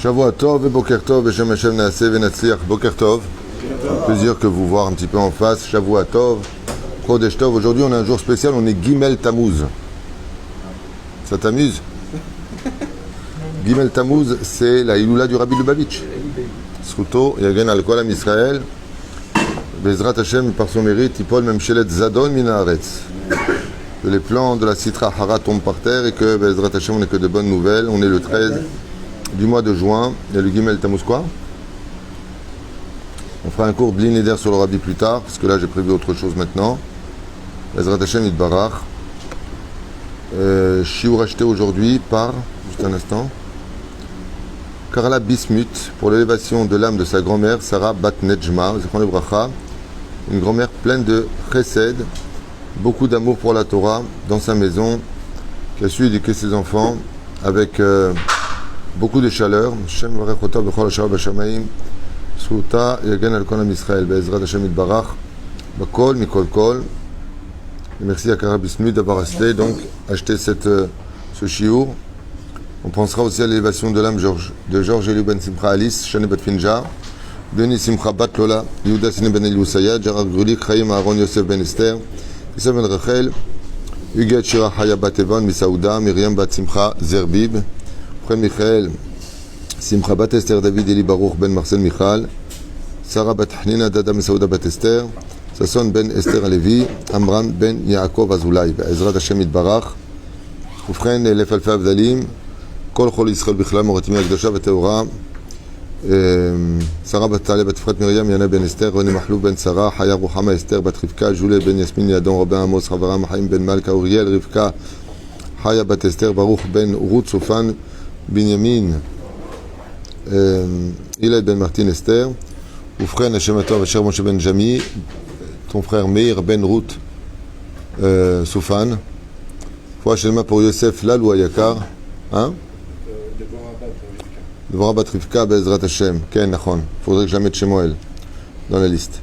Shavua Tov et Boker Tov et Shem Hashem Naaseh Venatzliach. Boker Tov, plaisir que vous voir un petit peu en face. Shavua Tov, Chodesh Tov. Aujourd'hui on a un jour spécial, on est Gimel Tammuz. Ça t'amuse? Gimel Tammuz, c'est la Iloula du Rabbi Lubavitch. Zchuto Yagen al Kol Am Israël. Bezrat Hashem, par son mérite, Yipol Memshelet Zadon Min Haaretz. Que les plans de la Sitra Hara tombent par terre et que Bezrat Hashem, on n'est que de bonnes nouvelles. On est le 13 du mois de juin. Il y a le Gimel Tammuz quoi? On fera un cours Bli Neder sur le Rabbi plus tard, parce que là j'ai prévu autre chose maintenant. Bezrat Hashem Yitbarach. Shiur acheté aujourd'hui par, juste un instant, Karla Bismuth pour l'élévation de l'âme de sa grand-mère, Sarah Bat Nejma, une grand-mère pleine de chesed, beaucoup d'amour pour la Torah dans sa maison, qui a su éduquer ses enfants avec beaucoup de chaleur. Shem Varechota Bechol Hashar B'Shamayim, Zchuta Yagen al Kol Am Israël, Be'ezrat Hashem Yitbarach, Bakol Mikol Kol. Et merci à Karla Bismuth d'avoir acheté ce shiur. On pensera aussi à l'élévation de l'âme de Georges Eliou Ben Simcha Alice, Shane Bat Finja, Denis Simcha Bat Lola, Yehuda Sine Ben Eliou Sayad, Gérard Grulik, Chaim Aaron Yosef Ben Esther, Issa Ben Rachel, Huguet Shira Haya Bat Evan, Misaouda, Myriam Bat Simcha Zerbib, Frère Michael, Simcha Bat Esther David Eli Baruch Ben Marcel Michal, Sarah Bat Hnina Dada Misaouda Bat Esther, Sasson Ben Esther Alevi, Amram Ben Yaakov Azulay, Ezrat Hashem Yitbarach, Ufren Elef Alfa Avdalim, כל חול ישראל בכלל מורתימי הקדושה וטהורה שרה בת טליה בת אפרת מרים ינה בן אסתר רוני מחלוב בן שרה חיה רוחמה אסתר בת רבקה ג'ולי בן יסמין ידון רבי עמוס חברה מחיים בן מלכה אוריאל רבקה חיה בת אסתר ברוך בן רות סופן בנימין אילי בן מרטין אסתר ובכן השם הטוב אשר משה בן ג'מי ton frère מאיר בן רות סופן רפואה שלמה pour יוסף ללו היקר hein? Devorah Bat Rivka Be'ezrat Hashem. Ken, Nachon. Il faudrait que je la mette chez Moël dans la liste.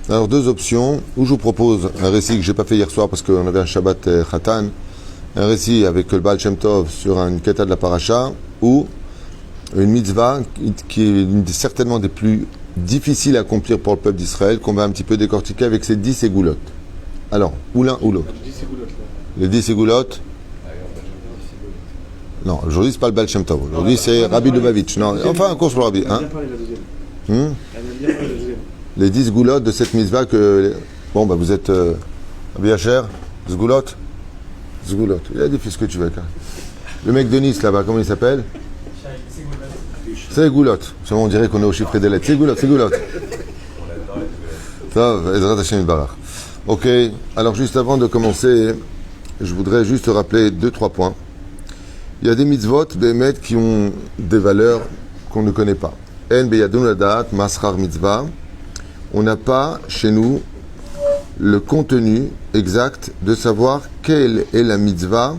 Alors, deux options. Où je vous propose un récit que je n'ai pas fait hier soir parce qu'on avait un Shabbat Khatan. Un récit avec le Baal Shem Tov sur une keta de la paracha. Ou une mitzvah qui est certainement des plus difficiles à accomplir pour le peuple d'Israël, qu'on va un petit peu décortiquer avec ses 10 ségoulottes. Alors, ou l'un ou l'autre. Les 10 ségoulottes. Non, aujourd'hui c'est pas le Baal Shem Tov. Aujourd'hui c'est Rabbi Lubavitch. Non, enfin un cours sur le Rabbi. Hein? Les 10 goulottes de cette mitzvah que... Bon, bah vous êtes Rabbi Hacher, Zgoulot. Zgoulot. Il a dit, fais ce que tu veux. Le mec de Nice là-bas, comment il s'appelle? C'est Goulot. Seulement on dirait qu'on est au chiffre des lettres. C'est Goulot, c'est Goulot. Ça, Ezrat Hashem Yitbarach. Ok, alors juste avant de commencer, je voudrais juste rappeler 2-3 points. Il y a des mitzvot, des maîtres qui ont des valeurs qu'on ne connaît pas. En beyadun ladat, masrar mitzvah. On n'a pas chez nous le contenu exact de savoir quelle est la mitzvah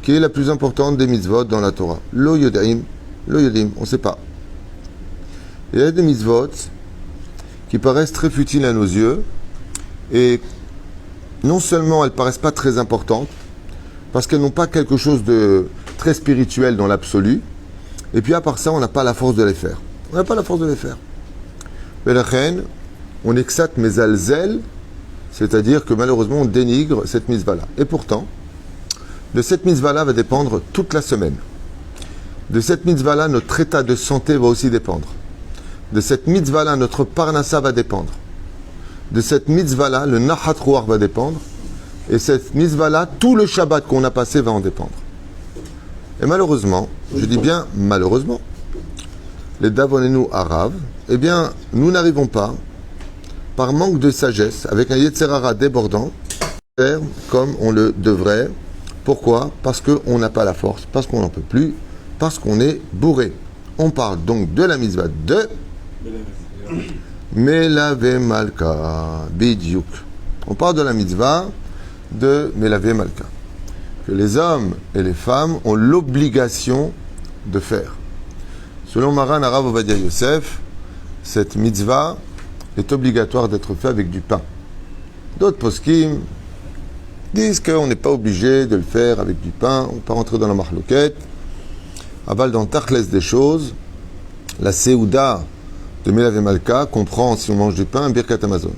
qui est la plus importante des mitzvot dans la Torah. Lo yodim, on ne sait pas. Il y a des mitzvot qui paraissent très futiles à nos yeux et non seulement elles paraissent pas très importantes parce qu'elles n'ont pas quelque chose de très spirituel dans l'absolu, et puis à part ça, on n'a pas la force de les faire. On n'a pas la force de les faire. Mais la reine, on exat mezalzel, c'est-à-dire que malheureusement, on dénigre cette mitzvah-là. Et pourtant, de cette mitzvah-là va dépendre toute la semaine. De cette mitzvah-là, notre état de santé va aussi dépendre. De cette mitzvah-là, notre parnassa va dépendre. De cette mitzvah-là, le nahat ruach va dépendre. Et cette mitzvah-là, tout le Shabbat qu'on a passé va en dépendre. Et malheureusement, je dis bien malheureusement, les davonenu araves, eh bien, nous n'arrivons pas, par manque de sagesse, avec un Yetzerara débordant, à faire comme on le devrait. Pourquoi? Parce qu'on n'a pas la force, parce qu'on n'en peut plus, parce qu'on est bourré. On parle donc de la mitzvah de Melave Malka, Bidiouk. On parle de la mitzvah de Melave Malka, que les hommes et les femmes ont l'obligation de faire. Selon Maran Arav Ovadia Yosef, cette mitzvah est obligatoire d'être faite avec du pain. D'autres poskim disent qu'on n'est pas obligé de le faire avec du pain, on ne peut pas rentrer dans la marloquette. Aval dans Tachles des choses, La Seouda de Melav et Malka comprend, si on mange du pain, un Birkat Hamazon.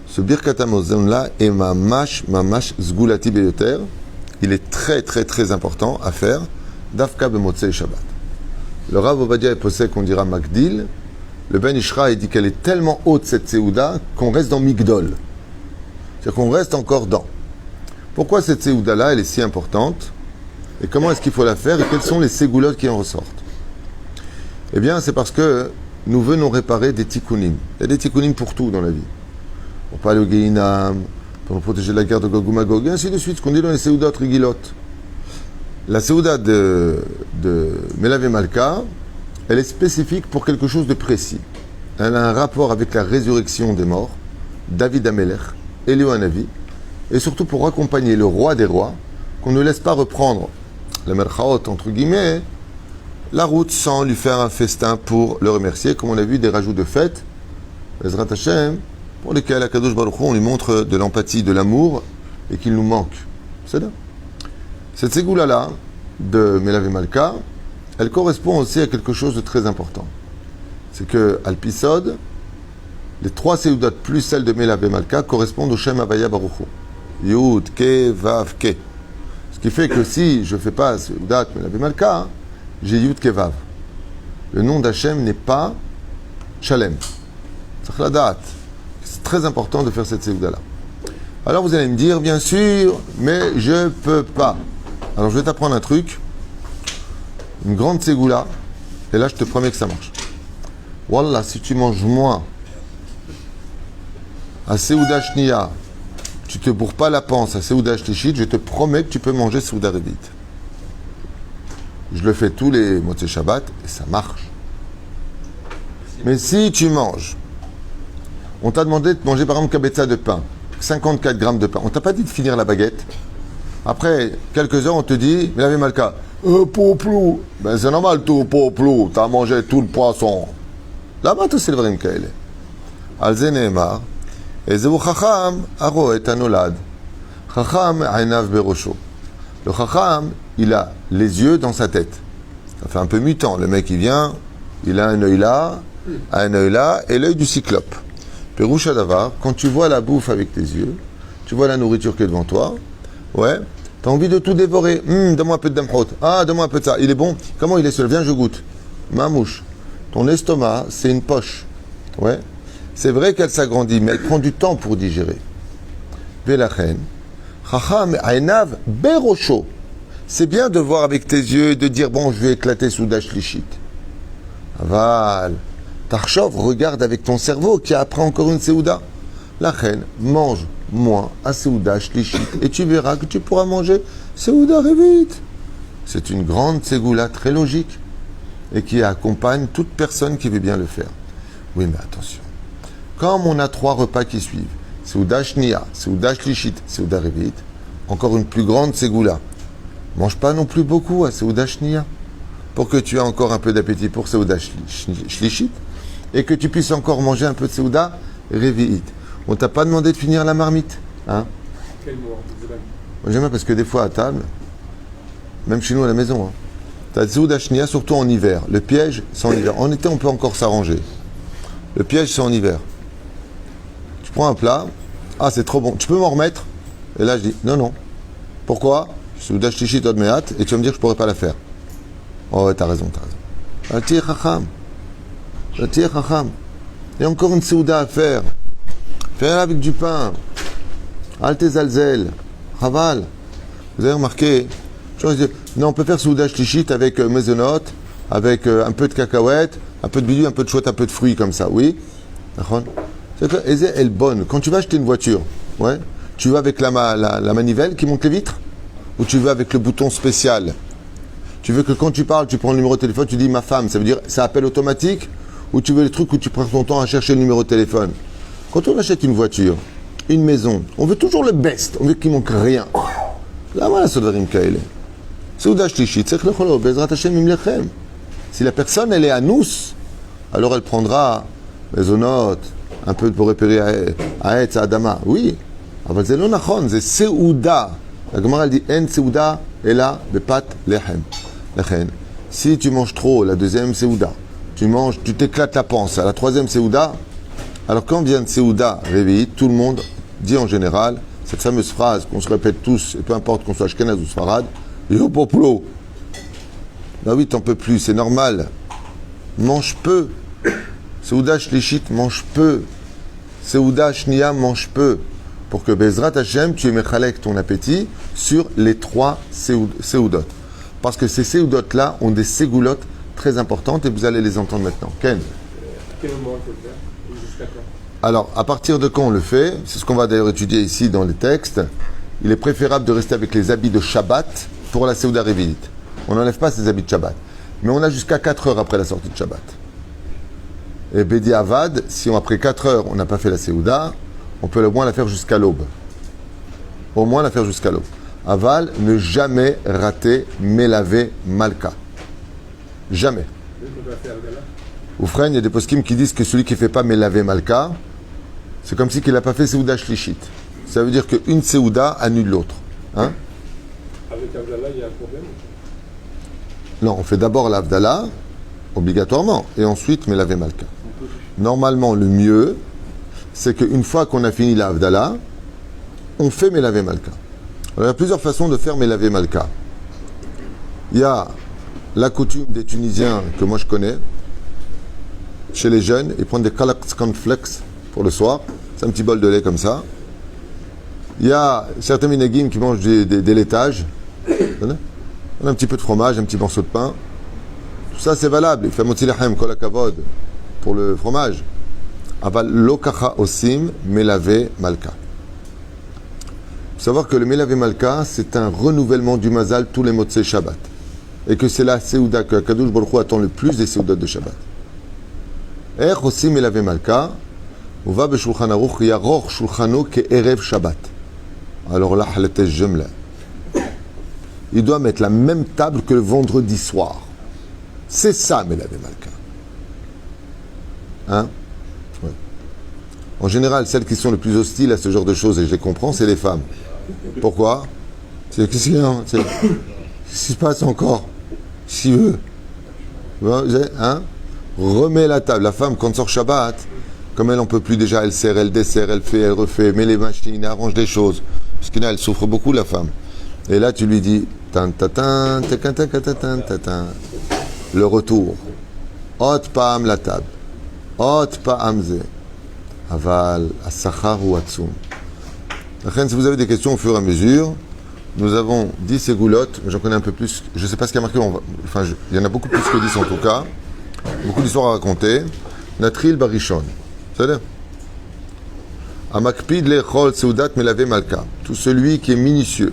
Ce Birkat Hamazon-là est mamash zgulati beyoter. Il est très très très important à faire Dafka b'motzei Shabbat. Le Rav Ovadia est possède qu'on dira Magdil. Le Ben Ishra dit qu'elle est tellement haute cette Seouda qu'on reste dans Migdol. C'est-à-dire qu'on reste encore dans. Pourquoi cette Seouda-là, elle est si importante? Et comment est-ce qu'il faut la faire? Et quelles sont les ségoulottes qui en ressortent? Eh bien, c'est parce que nous venons réparer des tikkunim. Il y a des tikkunim pour tout dans la vie. Pour pas aller au Gehinam, pour nous protéger de la guerre de Gog ou Magog, et ainsi de suite, ce qu'on dit dans les Seoudotes rigilotes. La Seouda de Melav et Malka, elle est spécifique pour quelque chose de précis. Elle a un rapport avec la résurrection des morts, David Amelech, Éliou Hanavi, et surtout pour accompagner le roi des rois, qu'on ne laisse pas reprendre la merchaot, entre guillemets, la route sans lui faire un festin pour le remercier, comme on a vu des rajouts de fête, Ezrat Hashem, pour lesquels Akadosh Baruch Hu, on lui montre de l'empathie, de l'amour, et qu'il nous manque. C'est là. Cette ségoula-là, de Melav et Malka, elle correspond aussi à quelque chose de très important. C'est que, à l'Pisod, les trois séoudotes plus celles de Melav et Malka correspondent au Shem Havaya Baruch Hu. Yud, Ke, Vav, Ke. Ce qui fait que si je ne fais pas séoudat Melav et Malka, j'ai Yud, Ke, Vav. Le nom d'Hachem n'est pas Shalem. C'est très important de faire cette séouda-là. Alors vous allez me dire, bien sûr, mais je ne peux pas. Alors je vais t'apprendre un truc. Une grande ségoula, et là je te promets que ça marche. Wallah, si tu manges moins à Seouda Shniya, tu te bourres pas la panse à Seouda Shlichit, je te promets que tu peux manger Seouda Revit. Je le fais tous les Motzei Shabbat et ça marche. Mais si tu manges, on t'a demandé de manger par exemple kabetza de pain, 54 grammes de pain, on t'a pas dit de finir la baguette. Après quelques heures, on te dit, mais la Malka, poplou. Ben c'est normal, tout poplou. T'as mangé tout le poisson. Là-bas, tout c'est le vrai Mkaele. Alze Nehemar, Ezeu Chacham, Aro et Anolad. Chacham, Ainav Berosho. Le Chacham, il a les yeux dans sa tête. Ça fait un peu mutant. Le mec, il vient, il a un œil là, et l'œil du cyclope. Peroucha Davar, quand tu vois la bouffe avec tes yeux, tu vois la nourriture qui est devant toi, ouais. T'as envie de tout dévorer. Donne-moi un peu de damhot. Ah, donne-moi un peu de ça. Il est bon. Comment il est seul? Viens, je goûte. Mamouche. Ton estomac, c'est une poche. Ouais. C'est vrai qu'elle s'agrandit, mais elle prend du temps pour digérer. Velachen. Chacham ainav berosho. C'est bien de voir avec tes yeux et de dire, bon, je vais éclater sous Dashlichit. Aval. Tarchov, regarde avec ton cerveau qui a appris encore une Seouda. La reine mange moins à Seouda Shlichit et tu verras que tu pourras manger Seouda Revit. C'est une grande ségoula très logique et qui accompagne toute personne qui veut bien le faire. Oui, mais attention. Comme on a 3 repas qui suivent, Seouda Shnia, Seouda Shlichit, Seouda Revit, encore une plus grande ségoula. Mange pas non plus beaucoup à Seouda Shnia pour que tu aies encore un peu d'appétit pour Seouda Shlichit et que tu puisses encore manger un peu de Seouda Revit. On t'a pas demandé de finir la marmite, hein? Quel mot? Moi j'aime bien parce que des fois à table, même chez nous à la maison, hein, t'as Seouda Shnia, surtout en hiver. Le piège, c'est en hiver. En été, on peut encore s'arranger. Le piège, c'est en hiver. Tu prends un plat, ah c'est trop bon, tu peux m'en remettre? Et là je dis, non. Pourquoi? Seouda Shlichit od mehat, et tu vas me dire que je pourrais pas la faire. Oh ouais, t'as raison. Atir chacham. Il y a encore une Seouda à faire. Fais-la avec du pain. Alte zalzel. Chaval. Vous avez remarqué? Non, on peut faire Seouda Shlichit avec maisonnot, avec un peu de cacahuètes, un peu de bidou, un peu de chouette, un peu de fruits comme ça. Oui? C'est elle bonne. Quand tu vas acheter une voiture, ouais, tu vas avec la manivelle qui monte les vitres? Ou tu vas avec le bouton spécial? Tu veux que quand tu parles, tu prends le numéro de téléphone, tu dis ma femme, ça veut dire ça appelle automatique? Ou tu veux les trucs où tu prends ton temps à chercher le numéro de téléphone? Quand on achète une voiture, une maison, on veut toujours le best, on veut qu'il manque rien. Là, voilà, ça devrait me si la personne, elle est à nous, alors elle prendra maisonnot, un peu pour repérer à Etz, à Adama. Oui, mais c'est non nachon, c'est Seouda. La Gemara elle dit en Seouda, et là, bepat lechem. Si tu manges trop la deuxième Seouda, tu manges, tu t'éclates la panse. À la troisième Séouda, alors quand vient de Séouda réveillé, tout le monde dit en général cette fameuse phrase qu'on se répète tous, et peu importe qu'on soit Ashkenaz ou Sfarad, Yo popolo. Ben oui, t'en peux plus, c'est normal. Mange peu. Séouda Shlishit, mange peu. Séouda Shnia, mange peu. Pour que Bezrat Hashem, tu aies mechalek ton appétit sur les 3 Séoudot. Parce que ces Séoudot-là ont des ségoulottes très importantes et vous allez les entendre maintenant. Ken? À quel moment il faut le faire? Jusqu'à quand? Alors, à partir de quand on le fait, c'est ce qu'on va d'ailleurs étudier ici dans les textes, il est préférable de rester avec les habits de Shabbat pour la Séouda Réveillite. On n'enlève pas ces habits de Shabbat. Mais on a jusqu'à 4 heures après la sortie de Shabbat. Et Bedi Avad, si après 4 heures on n'a pas fait la Séouda, on peut au moins la faire jusqu'à l'aube. Au moins la faire jusqu'à l'aube. Aval, ne jamais rater Melavé Malka. Jamais. Ou frère, il y a des poskim qui disent que celui qui ne fait pas Melavé Malka, c'est comme si il n'a pas fait Séouda Shlishit. Ça veut dire qu'une Séouda annule l'autre. Hein? Avec Abdallah, il y a un problème? Non, on fait d'abord l'Avdallah, obligatoirement, et ensuite Melavé Malka. Normalement, le mieux, c'est qu'une fois qu'on a fini l'Avdallah, on fait Melavé Malka. Alors, il y a plusieurs façons de faire Melavé Malka. Il y a la coutume des Tunisiens que moi je connais, chez les jeunes, ils prennent des Kalaks Cornflakes pour le soir, c'est un petit bol de lait comme ça. Il y a certains minagim qui mangent des laitages, on a un petit peu de fromage, un petit morceau de pain. Tout ça c'est valable. Il fait moti lahem kol hakavod pour le fromage. Aval lo kacha osim melavé malka. Il faut savoir que le melavé malka, c'est un renouvellement du mazal tous les motzei Shabbat. Et que c'est la Séouda que Kadosh Baruch Hu attend le plus des Séoudas de Shabbat. Ech osim melavé malka, on va b'shulchan aruch yaroch shulchano ke'erev Shabbat. Alors là, halatesh jemla. Il doit mettre la même table que le vendredi soir. C'est ça, Melavé Malka. Hein? Ouais. En général, celles qui sont les plus hostiles à ce genre de choses, et je les comprends, c'est les femmes. Pourquoi? Qu'est-ce qu'il y a? Qu'est-ce qui se passe encore? Si eux. Hein? Remets la table. La femme, quand sort Shabbat, comme elle n'en peut plus déjà, elle serre, elle dessert, elle fait, elle refait, met les machines, arrange des choses. Parce qu'elle souffre beaucoup, la femme. Et là, tu lui dis, le retour. Ot pa'am la table. Ot pa'am ze. Aval, asachar ou atsum. Si vous avez des questions au fur et à mesure, nous avons 10 ségoulottes, j'en connais un peu plus. Je ne sais pas ce qu'il y a marqué, il y en a beaucoup plus que 10 en tout cas. Beaucoup d'histoires à raconter. Natril barishon. C'est-à-dire Amakpid lechol seudat melavé malka. Tout celui qui est minutieux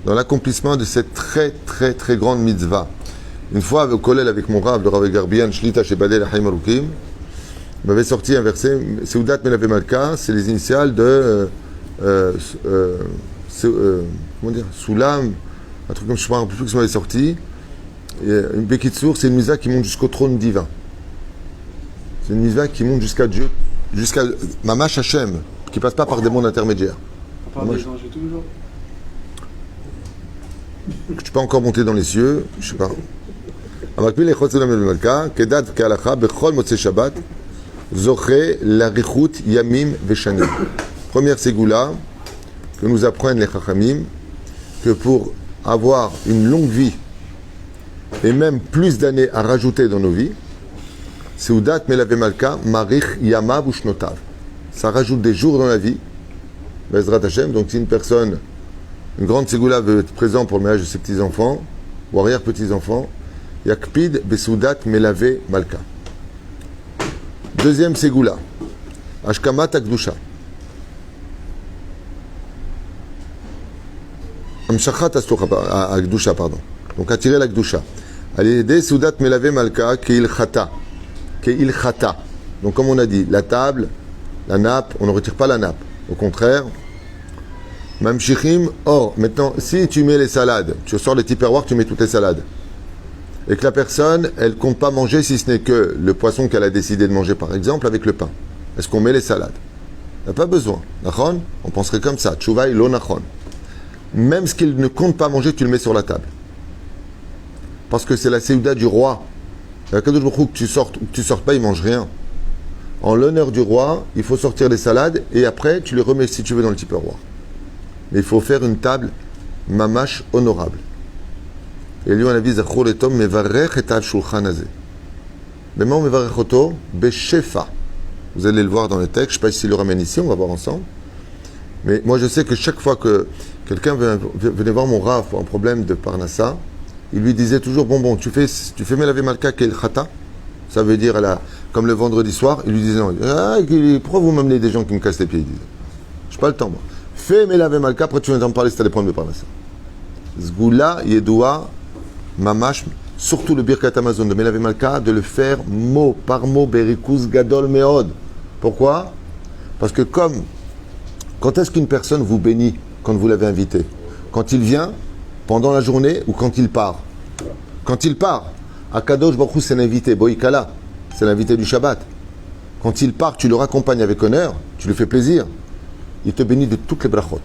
dans l'accomplissement de cette très très très grande mitzvah. Une fois au collège avec mon rave, le Rav Garbian, Shlita Shebadel Haim Arukim, m'avait sorti un verset, Seudat Melavé Malka, c'est les initiales de comment dire, Soulam, un truc comme je ne sais pas, un peu plus que ça m'avait sorti. Une Bekitsour, c'est une mitzvah qui monte jusqu'au trône divin. C'est une mitzvah qui monte jusqu'à Dieu, jusqu'à Mamash Hashem, qui ne passe pas par des mondes intermédiaires. On parle des anges et tout, genre? Que tu peux encore monter dans les cieux, je ne sais pas. Amakpil echot seudat melavé malka, kedat ke'alacha bechol motzei Shabbat, zoché larichut yamim veshanim. Première ségoula que nous apprennent les chachamim, que pour avoir une longue vie et même plus d'années à rajouter dans nos vies, Seudat melavé malka marich yamav ushnotav. Ça rajoute des jours dans la vie, Bezrat Hashem. Donc si une personne, une grande ségoula veut être présent pour le mariage de ses petits-enfants ou arrière-petits-enfants, Yakpid besoudat melavé malka. Deuxième ségoula, Ashkamat akdusha. Amshachat akdusha, pardon. Donc attirer l'akdusha. Allez, soudat melavé malka keil chata. Keil chata. Donc comme on a dit, la table, la nappe, on ne retire pas la nappe. Au contraire, Mamshichim, or, maintenant, si tu mets les salades, tu sors les tupperwares, tu mets toutes les salades, et que la personne, elle ne compte pas manger si ce n'est que le poisson qu'elle a décidé de manger, par exemple, avec le pain. Est-ce qu'on met les salades? Il n'y a pas besoin. Nachon? On penserait comme ça. Tchouvaï lo nachon. Même ce qu'il ne compte pas manger, tu le mets sur la table. Parce que c'est la séouda du roi. La Kadosh Baruch Hu, que tu sortes ou que tu sortes pas, il mange rien. En l'honneur du roi, il faut sortir les salades et après, tu les remets si tu veux dans le tupperware. Mais il faut faire une table mamash honorable. Et lui, on a dit Zachor etom mevarech et al shulchan hazeh. Mais moi, on mevarech oto beshefa. Vous allez le voir dans le texte. Je ne sais pas s'il le ramène ici, on va voir ensemble. Mais moi, je sais que chaque fois que quelqu'un venait voir mon Rav pour un problème de Parnassa, il lui disait toujours bon, tu fais Melavé Malka Kel Chata. Ça veut dire, comme le vendredi soir, il lui disait non. Pourquoi vous m'amenez des gens qui me cassent les pieds? Il disait, je n'ai pas le temps, moi. Fais Melavé Malka, après tu viens d'en parler si tu as des problèmes de Parnassa. Zgoula, Yedoua, Mamash, surtout le Birkat Amazon de Melavé Malka, de le faire mot par mot, Berikous Gadol Meod. Pourquoi? Parce que quand est-ce qu'une personne vous bénit quand vous l'avez invité? Quand il vient, pendant la journée ou quand il part? Quand il part, Akadosh Baruch Hu, c'est l'invité, Boïkala, c'est l'invité du Shabbat. Quand il part, tu le raccompagnes avec honneur, tu lui fais plaisir, il te bénit de toutes les brachot.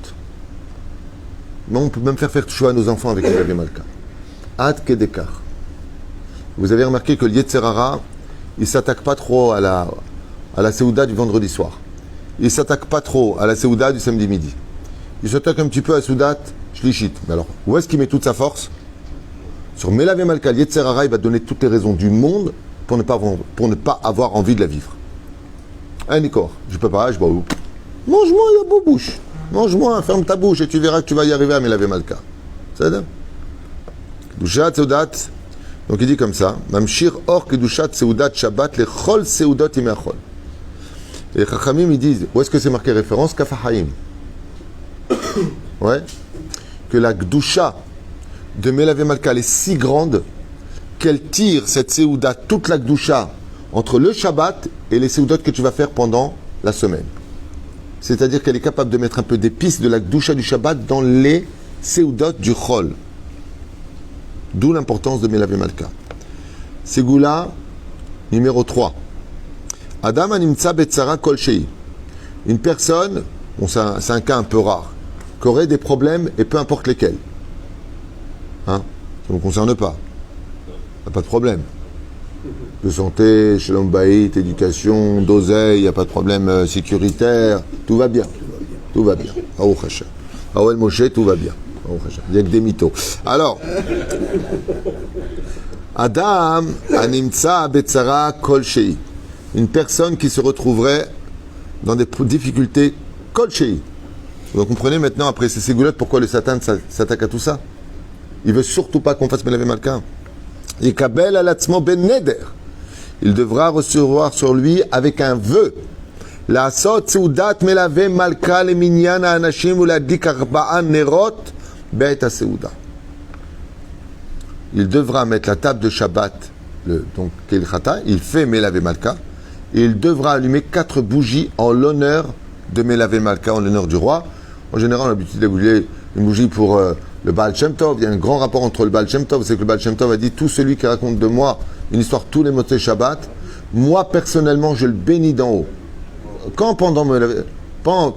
Mais on peut même faire tchouva à nos enfants avec le Melavé Malka. Ad Kedekar. Vous avez remarqué que le Yetzer Hara, il ne s'attaque pas trop à la Séouda du vendredi soir. Il ne s'attaque pas trop à la Séouda du samedi midi. Il s'attaque un petit peu à la Séouda Shlishit. Mais alors, où est-ce qu'il met toute sa force? Sur Melavé Malka, le Yetzer Hara, il va donner toutes les raisons du monde pour ne pas avoir envie de la vivre. Un Nikor, je peux pas, je bois où? Mange-moi, il y a beau bouche. Mange-moi, ferme ta bouche et tu verras que tu vas y arriver à Melavé Malka. C'est ça? Kedushat Seudat. Donc il dit comme ça, Mamshir or Kedushat Seudat Shabbat le Chol Seudot Imeachol. Et les Chachamim ils disent, où est-ce que c'est marqué référence? Kafahaim. Ouais. Que la Gdusha de Melavé Malka est si grande qu'elle tire cette Seuda, toute la Gdusha, entre le Shabbat et les Seudot que tu vas faire pendant la semaine. C'est-à-dire qu'elle est capable de mettre un peu d'épices de la Gdusha du Shabbat dans les Seudot du Chol. D'où l'importance de Melavé Malka. Ségoula, numéro 3. Adam animtsa betzara kol shei. Une personne, bon, c'est un cas un peu rare, qui aurait des problèmes et peu importe lesquels. Hein? Ça ne nous concerne pas. Il n'y a pas de problème. De santé, shalom bayit, éducation, d'oseille, il n'y a pas de problème sécuritaire. Tout va bien. Tout va bien. Baruch Hashem. Awel Moshe, tout va bien. Il n'y a que des mythos. Alors, Adam animtsa betzara kol shei. Une personne qui se retrouverait dans des difficultés kol shei. Vous comprenez maintenant, après ces ségoulottes, pourquoi le Satan s'attaque à tout ça? Il veut surtout pas qu'on fasse Melavé Malka. Yekabel alatzmo ben neder. Il devra recevoir sur lui avec un vœu. La sot seudat Melavé Malka le minyan anashim ou la dik arba'a nerot beit ha-seuda. Il devra mettre la table de Shabbat, donc Kel Chata, il fait Melavé Malka, et il devra allumer 4 bougies en l'honneur de Melavé Malka, en l'honneur du roi. En général, on a l'habitude d'allumer une bougie pour le Baal Shem Tov. Il y a un grand rapport entre le Baal Shem Tov, c'est que le Baal Shem Tov a dit, tout celui qui raconte de moi une histoire tous les motés Shabbat, moi personnellement, je le bénis d'en haut. Quand pendant Melavé,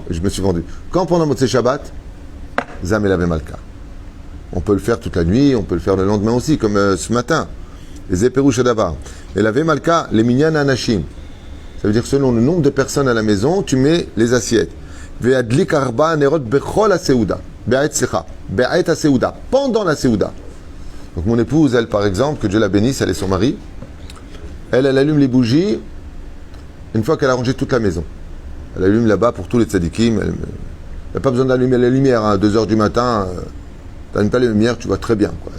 je me suis vendu, quand pendant Motzei Shabbat, Zah Melavé Malka. On peut le faire toute la nuit, on peut le faire le lendemain aussi, comme ce matin. Les Eperouch Adavar. Melavé Malka, les Minyan Anashim. Ça veut dire selon le nombre de personnes à la maison, tu mets les assiettes. Ve'adlik arba nerot bechol ha-seuda. Be'ait secha. Be'ait ha-seuda. Pendant la seuda. Donc mon épouse, elle par exemple, que Dieu la bénisse, elle et son mari, elle allume les bougies une fois qu'elle a rangé toute la maison. Elle allume là-bas pour tous les tzadikim. Elle n'a pas besoin d'allumer la lumière à 2h du matin. Tu n'allumes pas les lumières, tu vois très bien. Quoi.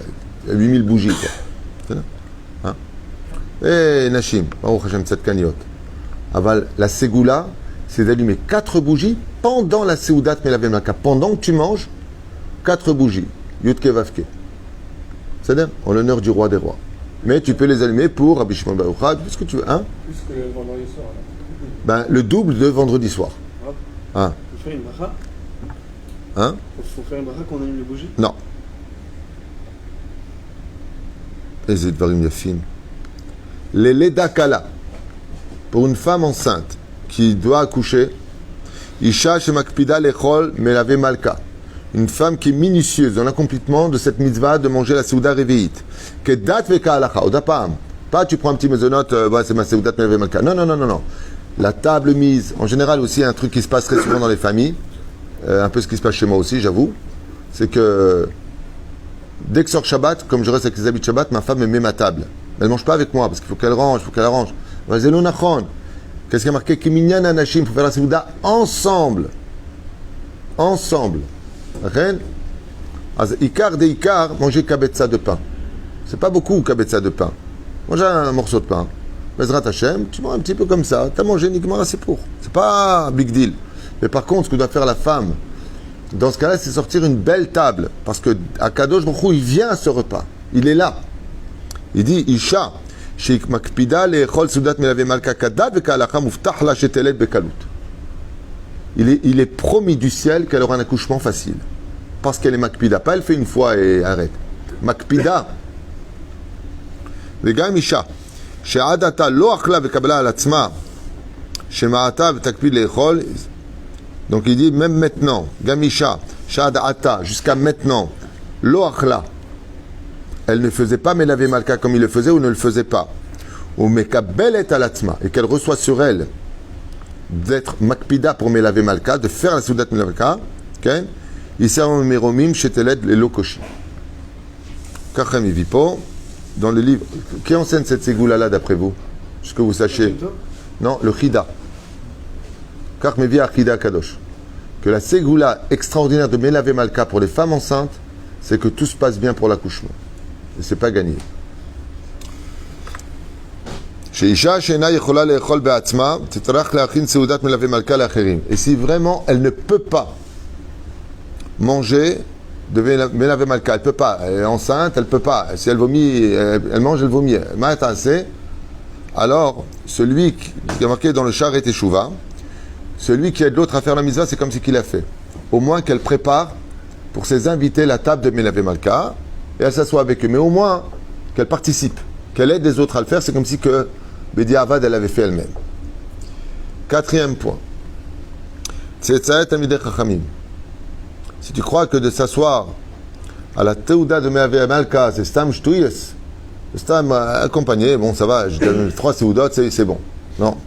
Il y a 8000 bougies. Quoi. Hein? Et Nashim, Baruch Hashem Tzadkaniot. Aval, la Ségoula, c'est d'allumer 4 bougies pendant la Seudat Melavé Malka. Pendant que tu manges, 4 bougies. Yudke Vavke. C'est-à-dire en l'honneur du roi des rois. Mais tu peux les allumer pour Rabbi Shimon Bar Yochai, tout ce que tu veux. Hein? Plus que le vendredi soir. Ben, le double de vendredi soir. Hein? Il faut faire une bracha. Hein? Il faut faire une bracha qu'on allume les bougies. Non. Les Edvarim Yafim. Les Leda Kala. Pour une femme enceinte qui doit accoucher, Isha Shemakpida Lechol Melavé Malka. Une femme qui est minutieuse dans l'accomplissement de cette mitzvah de manger la Seuda Revi'it. Kedat Veka Alacha. Odapam. Pas tu prends un petit maisonnote, c'est ma Seudat Melavé Malka. Non, non, non, non, non. La table mise, en général aussi, un truc qui se passe très souvent dans les familles, un peu ce qui se passe chez moi aussi, j'avoue, c'est que dès que sort Shabbat, comme je reste avec les habits de Shabbat, ma femme me met ma table. Elle ne mange pas avec moi parce qu'il faut qu'elle range, il faut qu'elle arrange. Qu'est-ce qui a marqué? Kiminyan Anashim, il faut faire la Seuda ensemble. Ensemble. Ikar de Ikar, manger kabetza de pain. C'est pas beaucoup kabetza de pain. Manger un morceau de pain. Bezrat Hashem, tu manges un petit peu comme ça. Tu as mangé uniquement c'est pour. C'est pas un big deal. Mais par contre, ce que doit faire la femme, dans ce cas-là, c'est sortir une belle table. Parce que à Kadosh Baruch Hu, il vient à ce repas. Il est là. Il dit Isha, Sheik Makpida le'echol Seudat Melavé Malka Kadat ve'ka'alacha muftach la shetelet bekalut. Il est promis du ciel qu'elle aura un accouchement facile. Parce qu'elle est Makpida. Pas elle fait une fois et arrête. Makpida. וגם אישה שעד עתה לא אכלה וקבלה על עצמה שמעתה ותקפיד לאכול, donc il dit même maintenant, גם אישה שעד עתה jusqu'à maintenant לא אכלה, elle ne faisait pas מלווה מלכה comme il le faisait ou ne le faisait pas, ומקבלת על עצמה, et qu'elle reçoit sur elle d'être מקפידה pour מלווה מלכה, de faire la סעודת מלווה מלכה, כן? יישאו מרומים שתלד ללא קושי. ככה מביא פה dans le livre. Qui enseigne cette ségoula-là d'après vous? Ce que vous sachez. Non, le Chida. Car me via Chida Kadosh. Que la ségoula extraordinaire de Melavé Malka pour les femmes enceintes, c'est que tout se passe bien pour l'accouchement. Et c'est pas gagné. Et si vraiment elle ne peut pas manger de Melavé Malka, elle ne peut pas, elle est enceinte, elle ne peut pas. Si elle vomit, elle mange, elle vomit. Alors, celui qui est marqué dans le Sharet Teshuvah, celui qui aide l'autre à faire la mitzvah, c'est comme si qu'il a fait. Au moins qu'elle prépare pour ses invités la table de Melavé Malka, et elle s'assoit avec eux. Mais au moins qu'elle participe, qu'elle aide les autres à le faire, c'est comme si que Bedi Avad, elle l'avait fait elle-même. Quatrième point. Tzetzaet Talmidei Chachamim. Si tu crois que de s'asseoir à la Teuda de Melavé Malka, c'est Stam Shtouyes, c'est Stam accompagné, bon ça va, je donne 3 Seudot, c'est bon. Non.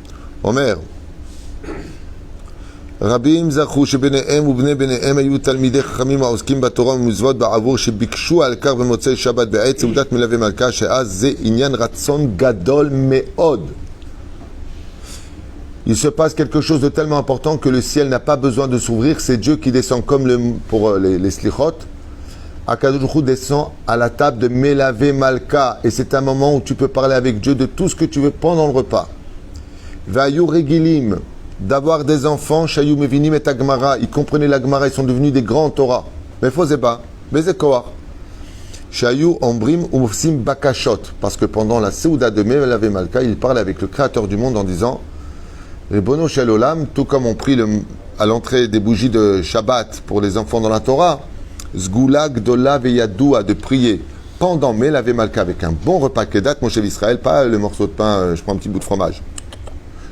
Omer. רבים זכו שבניהם ובני בניהם היו תלמידי חכמים העוסקים בתורה ומצוות בעבור שביקשו על כך במוצאי שבת בעת סעודת מלווה מלכה שאז זה עניין רצון גדול מאוד. Il se passe quelque chose de tellement important que le ciel n'a pas besoin de s'ouvrir, c'est Dieu qui descend comme pour les slichot. Akadosh Baruch Hu descend à la table de Melavé Malka et c'est un moment où tu peux parler avec Dieu de tout ce que tu veux pendant le repas. Vayu Regilim, d'avoir des enfants, Shayou Mevinim et Agmara, ils comprenaient la Gemara, ils sont devenus des grands Torah. Mais Foseba, Bezekoar. Shayou Ombrim Ufsim Bakashot, parce que pendant la Seuda de Melavé Malka, il parle avec le Créateur du monde en disant les Bono Shel Olam, tout comme on prie à l'entrée des bougies de Shabbat pour les enfants dans la Torah, Zgoula Gdola Veyadoua, de prier pendant Melavé Malka avec un bon repas Kedat, mon chef Israël, pas le morceau de pain, je prends un petit bout de fromage.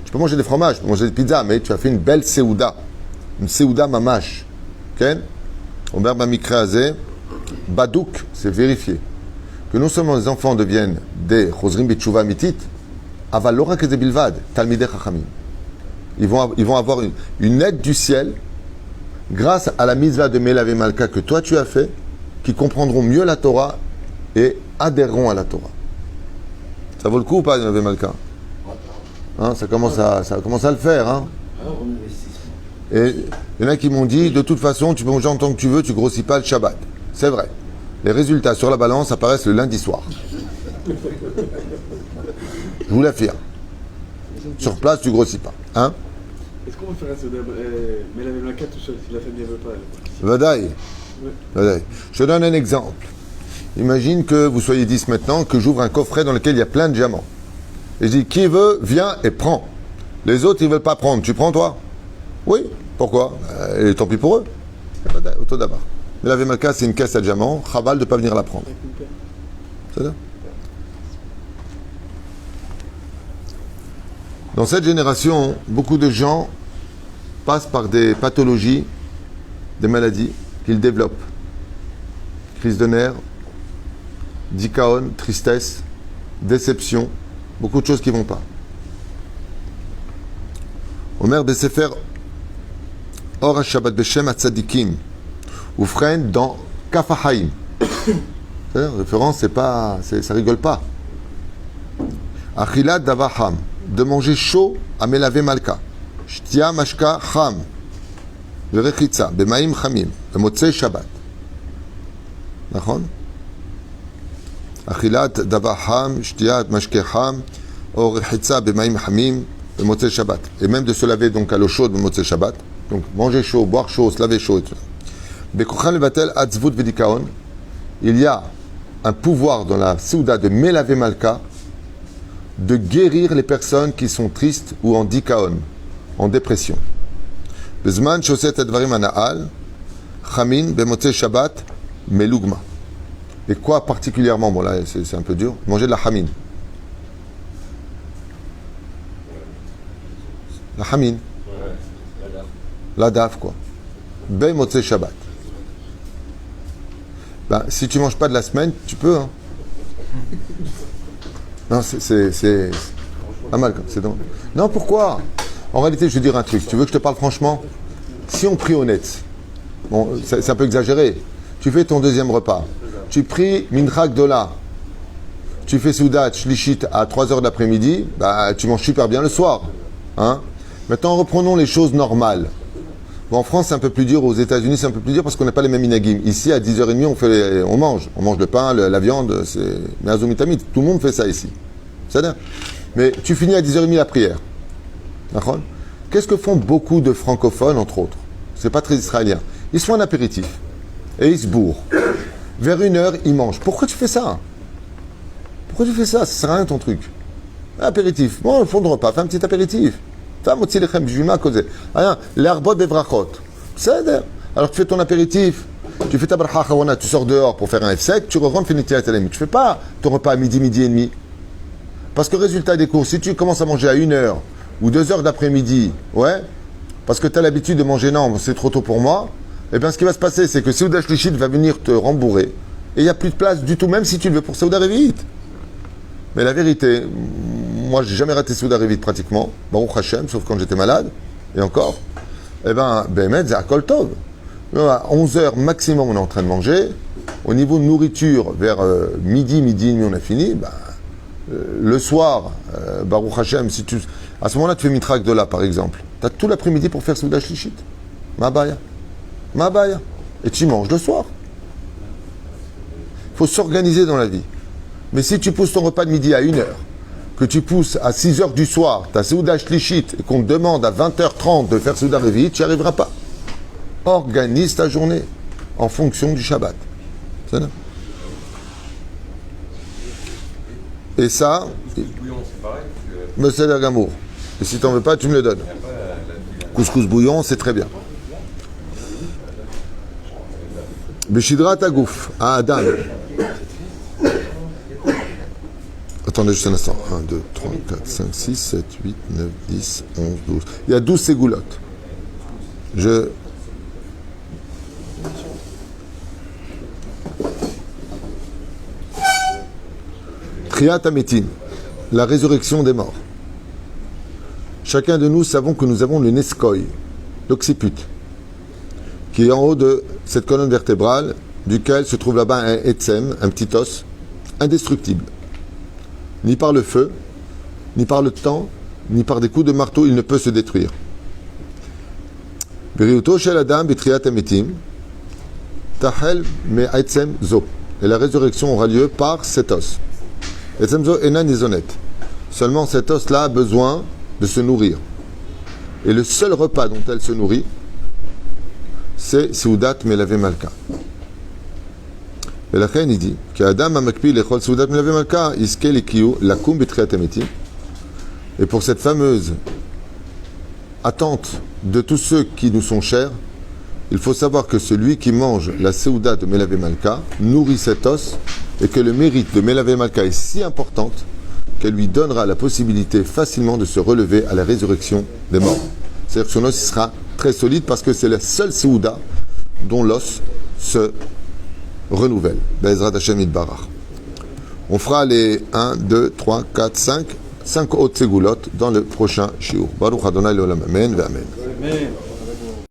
Tu peux manger des fromages, tu peux manger des pizzas, mais tu as fait une belle Seuda, une Seuda mamash. Ken Omer Bamikra Azeh, Badouk, c'est vérifié. Que non seulement les enfants deviennent des Chosrim Betshuva Mitit, Aval Lora Keze Bilvad, Talmidei Chachamim. Ils vont avoir une aide du ciel grâce à la mitzvah de Melavé Malka que toi tu as fait, qui comprendront mieux la Torah et adhéreront à la Torah. Ça vaut le coup ou pas, Melavé Malka? Hein, ça commence à le faire. Hein. Et il y en a qui m'ont dit, de toute façon, tu peux manger en tant que tu veux, tu grossis pas le Shabbat. C'est vrai. Les résultats sur la balance apparaissent le lundi soir. Je vous l'affirme. Sur place, tu grossis pas. Hein? Est-ce qu'on va faire un Seuda Melavé Malka tout seul, si la famille ne veut pas? Vadaï. Vadaï. Je te donne un exemple. Imagine que vous soyez 10 maintenant, que j'ouvre un coffret dans lequel il y a plein de diamants. Et je dis, qui veut, viens et prends. Les autres, ils ne veulent pas prendre. Tu prends, toi? Oui. Pourquoi? Et tant pis pour eux. Auto d'abord. Melavé Malka, c'est une caisse à diamants. Chaval de ne pas venir la prendre. C'est ça? Dans cette génération, beaucoup de gens passent par des pathologies, des maladies qu'ils développent. Crise de nerfs, dikaon, tristesse, déception, beaucoup de choses qui ne vont pas. Omer Besefer Or HaShabbat Beshem Hatzadikim Oufren dans Kafahaim. Référence, ça rigole pas. Achilat Davaham, de manger chaud à Melave Malka. Shtia Mashka Cham. Verechitza, Bemaim Chamim, Bemotzei Shabbat. D'accord? Achilat Davaham, Shtia Mashka Cham, Orechitza, Bemaim Chamim, Bemotzei Shabbat. Et même de se laver donc à l'eau chaude, Bemotzei Shabbat. Donc manger chaud, boire chaud, se laver chaud et tout ça. Bekochan Levatel Atzvut Vedikaon. Il y a un pouvoir dans la Souda de Melave Malka de guérir les personnes qui sont tristes ou en dikaon, en dépression. Bezman Shoset Advarim Anaal, Chamin, Bemotzei Shabbat, Melugma. Et quoi particulièrement, bon là c'est un peu dur, manger de la Chamin. La Chamin. La daf quoi. Bemotzei Shabbat. Ben, si tu ne manges pas de la semaine, tu peux. Hein. Non, c'est pas mal. C'est donc... Non, pourquoi? En réalité, je vais dire un truc. Tu veux que je te parle franchement? Si on prie honnête, bon, c'est un peu exagéré. Tu fais ton deuxième repas. Tu pries Mincha Gdola. Tu fais Soudat, Shlishit à 3h de l'après-midi. Bah, tu manges super bien le soir. Hein? Maintenant, reprenons les choses normales. Bon, en France, c'est un peu plus dur. Aux États-Unis, c'est un peu plus dur parce qu'on n'a pas les mêmes minagim. Ici, à 10h30, on mange. On mange le pain, la viande. C'est Meazomitamit. Tout le monde fait ça ici. C'est-à-dire. Mais tu finis à 10h30 la prière. D'accord? Qu'est-ce que font beaucoup de francophones, entre autres? C'est pas très israélien. Ils se font un apéritif. Et ils se bourrent. Vers 1h, ils mangent. Pourquoi tu fais ça? Pourquoi tu fais ça? Ça sert à rien ton truc. Apéritif. Bon, au fond de repas, fais un petit apéritif. Rien, l'arbot des vrachot. Alors tu fais ton apéritif, tu fais ta bracha chawana, tu sors dehors pour faire un F-sec, tu rentres, finis ta telemi. Tu fais pas ton repas à midi, midi et demi. Parce que résultat des cours, si tu commences à manger à 1h ou 2h d'après-midi, ouais, parce que tu as l'habitude de manger, non, c'est trop tôt pour moi, eh bien ce qui va se passer, c'est que Seuda Shlichit va venir te rembourrer et il n'y a plus de place du tout, même si tu le veux pour Seuda Revit. Mais la vérité, moi, j'ai jamais raté Souda Revit pratiquement, Baruch Hashem, sauf quand j'étais malade, et encore. Eh bien, Béhémet, c'est Akol Tov. À 11h maximum, on est en train de manger. Au niveau de nourriture, vers midi et demi, on a fini. Bah, le soir, Baruch Hashem, à ce moment-là, tu fais Mitrak de là, par exemple. Tu as tout l'après-midi pour faire Souda Shlichit. Ma baya. Et tu manges le soir. Il faut s'organiser dans la vie. Mais si tu pousses ton repas de midi à 1h, que tu pousses à 6h du soir, ta Souda Shlichit, et qu'on te demande à 20h30 de faire Souda Revit, tu n'y arriveras pas. Organise ta journée en fonction du Shabbat. C'est ça? Et ça, Monsieur Gamour. Et si tu n'en veux pas, tu me le donnes. Couscous bouillon, c'est très bien. Beshidrat Agouf, à Adam. Attendez juste un instant. 1, 2, 3, 4, 5, 6, 7, 8, 9, 10, 11, 12. Il y a 12 ségoulottes. Triat Ametin, la résurrection des morts. Chacun de nous savons que nous avons le Neskoï, l'occiput, qui est en haut de cette colonne vertébrale, duquel se trouve là-bas un Etzem, un petit os, indestructible. Ni par le feu, ni par le temps, ni par des coups de marteau, il ne peut se détruire. Beriuto shel adam betriat ametim, tahel me etzem zo. Et la résurrection aura lieu par cet os. Etzem zo enan izonet. Seulement cet os-là a besoin de se nourrir. Et le seul repas dont elle se nourrit, c'est Seudat Melave Malka. Et la reine il dit qu'Adam a makpi lechol Seudat Melave Malka iske likiu lakum betriat ametim. Et pour cette fameuse attente de tous ceux qui nous sont chers, il faut savoir que celui qui mange la Seuda de Melave Malka nourrit cet os et que le mérite de Melave Malka est si importante qu'elle lui donnera la possibilité facilement de se relever à la résurrection des morts. C'est-à-dire que son os sera très solide parce que c'est la seule Seuda dont l'os se renouvelle. Be'ezrat Hashem Yitbarach. On fera les 1, 2, 3, 4, 5 autres ségoulottes dans le prochain shiur. Baruch Adonai Leolam. Amen ve Amen. Amen.